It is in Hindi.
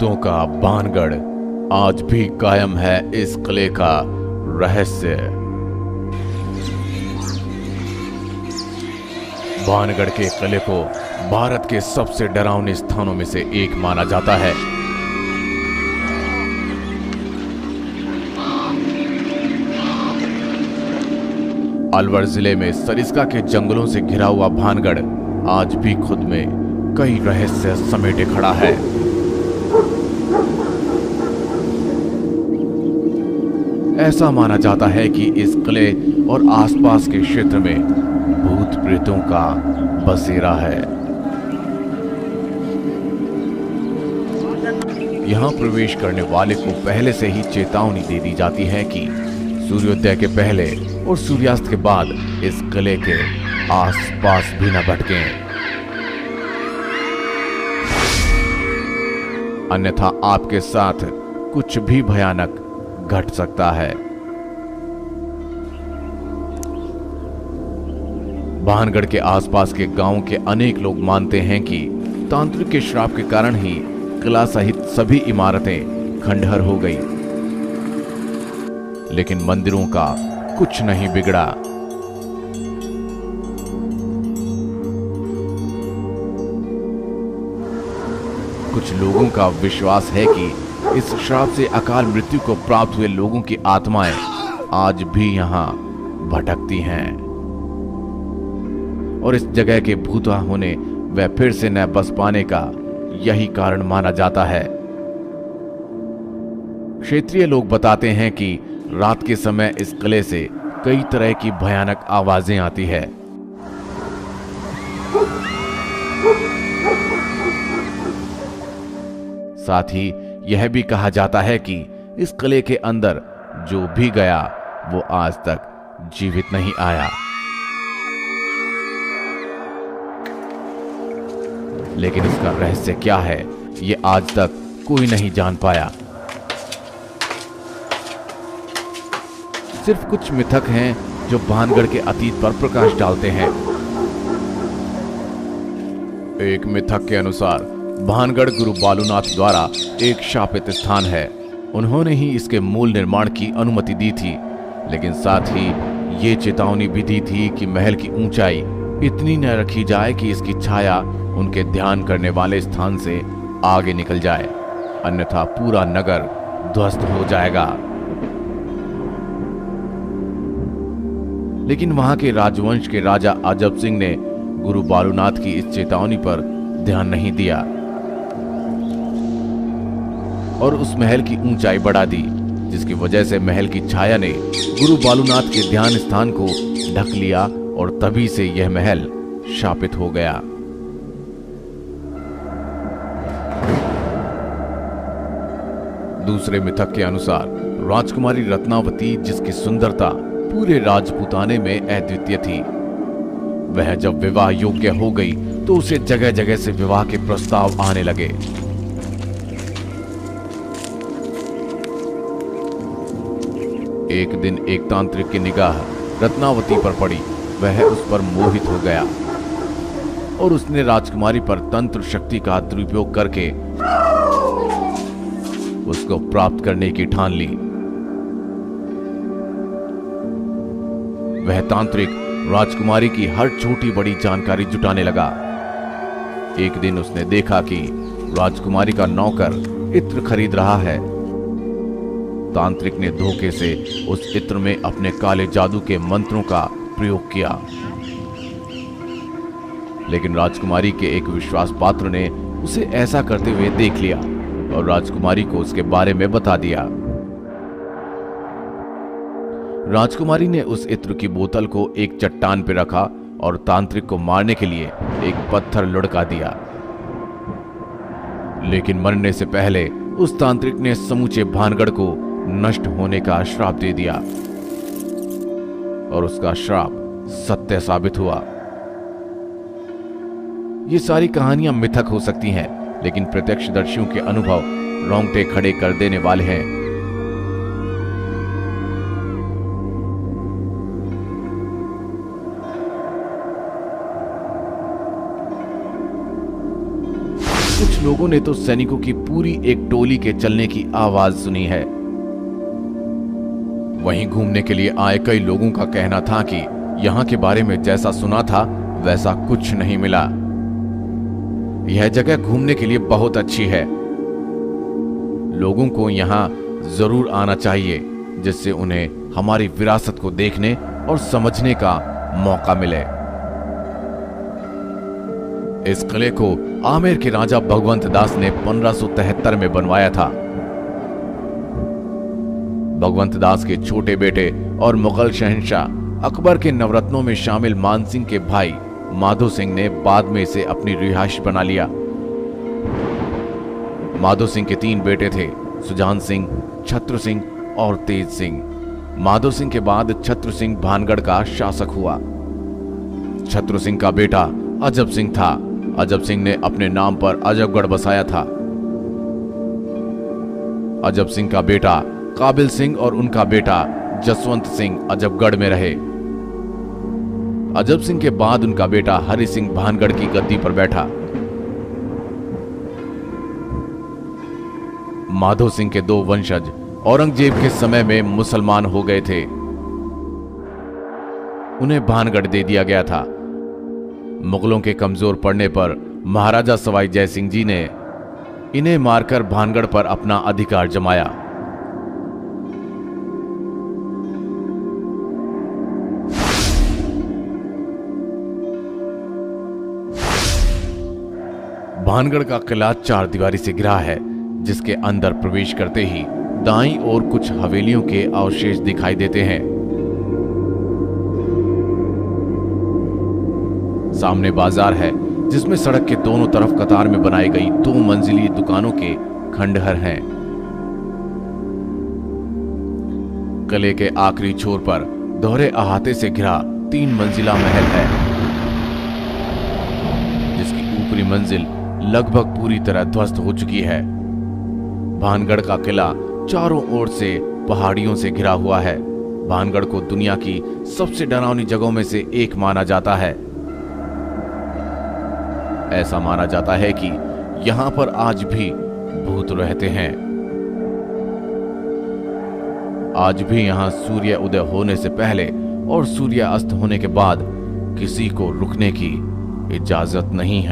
भूतों का भानगढ़ आज भी कायम है इस किले का रहस्य। भानगढ़ के किले को भारत के सबसे डरावने स्थानों में से एक माना जाता है। अलवर जिले में सरिस्का के जंगलों से घिरा हुआ भानगढ़ आज भी खुद में कई रहस्य समेटे खड़ा है। ऐसा माना जाता है कि इस किले और आसपास के क्षेत्र में भूत प्रेतों का बसेरा है। यहां प्रवेश करने वाले को पहले से ही चेतावनी दे दी जाती है कि सूर्योदय के पहले और सूर्यास्त के बाद इस किले के आसपास भी न भटकें, अन्यथा आपके साथ कुछ भी भयानक घट सकता है। भानगढ़ के आसपास के गांवों के अनेक लोग मानते हैं कि तांत्रिक के श्राप के कारण ही किला सहित सभी इमारतें खंडहर हो गई, लेकिन मंदिरों का कुछ नहीं बिगड़ा। कुछ लोगों का विश्वास है कि इस श्राप से अकाल मृत्यु को प्राप्त हुए लोगों की आत्माएं आज भी यहां भटकती हैं और इस जगह के भूता होने व फिर से न बस पाने का यही कारण माना जाता है। क्षेत्रीय लोग बताते हैं कि रात के समय इस किले से कई तरह की भयानक आवाजें आती है। साथ ही यह भी कहा जाता है कि इस किले के अंदर जो भी गया वो आज तक जीवित नहीं आया। लेकिन इसका रहस्य क्या है, ये आज तक कोई नहीं जान पाया। सिर्फ कुछ मिथक हैं जो भानगढ़ के अतीत पर प्रकाश डालते हैं। एक मिथक के अनुसार भानगढ़ गुरु बालूनाथ द्वारा एक शापित स्थान है। उन्होंने ही इसके मूल निर्माण की अनुमति दी थी, लेकिन साथ ही ये चेतावनी भी दी थी कि महल की ऊंचाई इतनी न रखी जाए कि इसकी छाया उनके ध्यान करने वाले स्थान से आगे निकल जाए, अन्यथा पूरा नगर ध्वस्त हो जाएगा। लेकिन वहां के राजवंश के राजा अजब सिंह ने गुरु बालूनाथ की इस चेतावनी पर ध्यान नहीं दिया और उस महल की ऊंचाई बढ़ा दी, जिसकी वजह से महल की छाया ने गुरु बालूनाथ के ध्यान स्थान को ढक लिया और तभी से यह महल शापित हो गया। दूसरे मिथक के अनुसार राजकुमारी रत्नावती, जिसकी सुंदरता पूरे राजपूताने में अद्वितीय थी, वह जब विवाह योग्य हो गई तो उसे जगह जगह से विवाह के प्रस्ताव आने लगे। एक दिन एक तांत्रिक की निगाह रत्नावती पर पड़ी। वह उस पर मोहित हो गया और उसने राजकुमारी पर तंत्र शक्ति का दुरुपयोग करके उसको प्राप्त करने की ठान ली। वह तांत्रिक राजकुमारी की हर छोटी बड़ी जानकारी जुटाने लगा। एक दिन उसने देखा कि राजकुमारी का नौकर इत्र खरीद रहा है। तांत्रिक ने धोखे से उस इत्र में अपने काले जादू के मंत्रों का प्रयोग किया, लेकिन राजकुमारी के एक विश्वास पात्र ने उसे ऐसा करते हुए देख लिया और राजकुमारी को उसके बारे में बता दिया। राजकुमारी ने उस इत्र की बोतल को एक चट्टान पर रखा और तांत्रिक को मारने के लिए एक पत्थर लुढ़का दिया, लेकिन मरने से पहले उस तांत्रिक ने समूचे भानगढ़ को नष्ट होने का श्राप दे दिया और उसका श्राप सत्य साबित हुआ। ये सारी कहानियां मिथक हो सकती हैं, लेकिन प्रत्यक्षदर्शियों के अनुभव रोंगटे खड़े कर देने वाले हैं। कुछ लोगों ने तो सैनिकों की पूरी एक टोली के चलने की आवाज सुनी है। वहीं घूमने के लिए आए कई लोगों का कहना था कि यहाँ के बारे में जैसा सुना था वैसा कुछ नहीं मिला। यह जगह घूमने के लिए बहुत अच्छी है, लोगों को यहाँ जरूर आना चाहिए, जिससे उन्हें हमारी विरासत को देखने और समझने का मौका मिले। इस किले को आमेर के राजा भगवंत दास ने 1573 में बनवाया था। भगवंत दास के छोटे बेटे और मुगल शहंशाह अकबर के नवरत्नों में शामिल मानसिंह के भाई माधो सिंह ने बाद में इसे अपनी रिहाइश बना लिया। माधो सिंह के 3 बेटे थे, सुजान सिंह, छत्र सिंह और तेज सिंह। माधो सिंह के बाद छत्र सिंह भानगढ़ का शासक हुआ। छत्र सिंह का बेटा अजब सिंह था। अजब सिंह ने अपने नाम पर अजबगढ़ बसाया था। अजब सिंह का बेटा काबिल सिंह और उनका बेटा जसवंत सिंह अजबगढ़ में रहे। अजब सिंह के बाद उनका बेटा हरि सिंह भानगढ़ की गद्दी पर बैठा। माधो सिंह के 2 वंशज औरंगजेब के समय में मुसलमान हो गए थे। उन्हें भानगढ़ दे दिया गया था। मुगलों के कमजोर पड़ने पर महाराजा सवाई जय सिंह जी ने इन्हें मारकर भानगढ़ पर अपना अधिकार जमाया। भानगढ़ का किला 4 दीवारी से घिरा है, जिसके अंदर प्रवेश करते ही दाईं ओर कुछ हवेलियों के अवशेष दिखाई देते हैं। सामने बाजार है, जिसमें सड़क के दोनों तरफ कतार में बनाई गई 2 मंजिली दुकानों के खंडहर हैं। किले के आखिरी छोर पर दोहरे अहाते से घिरा 3 मंजिला महल है, जिसकी ऊपरी मंजिल लगभग पूरी तरह ध्वस्त हो चुकी है। भानगढ़ का किला चारों ओर से पहाड़ियों से घिरा हुआ है। भानगढ़ को दुनिया की सबसे डरावनी जगहों में से एक माना जाता है। ऐसा माना जाता है कि यहां पर आज भी भूत रहते हैं। आज भी यहां सूर्य उदय होने से पहले और सूर्य अस्त होने के बाद किसी को रुकने की इजाजत नहीं है।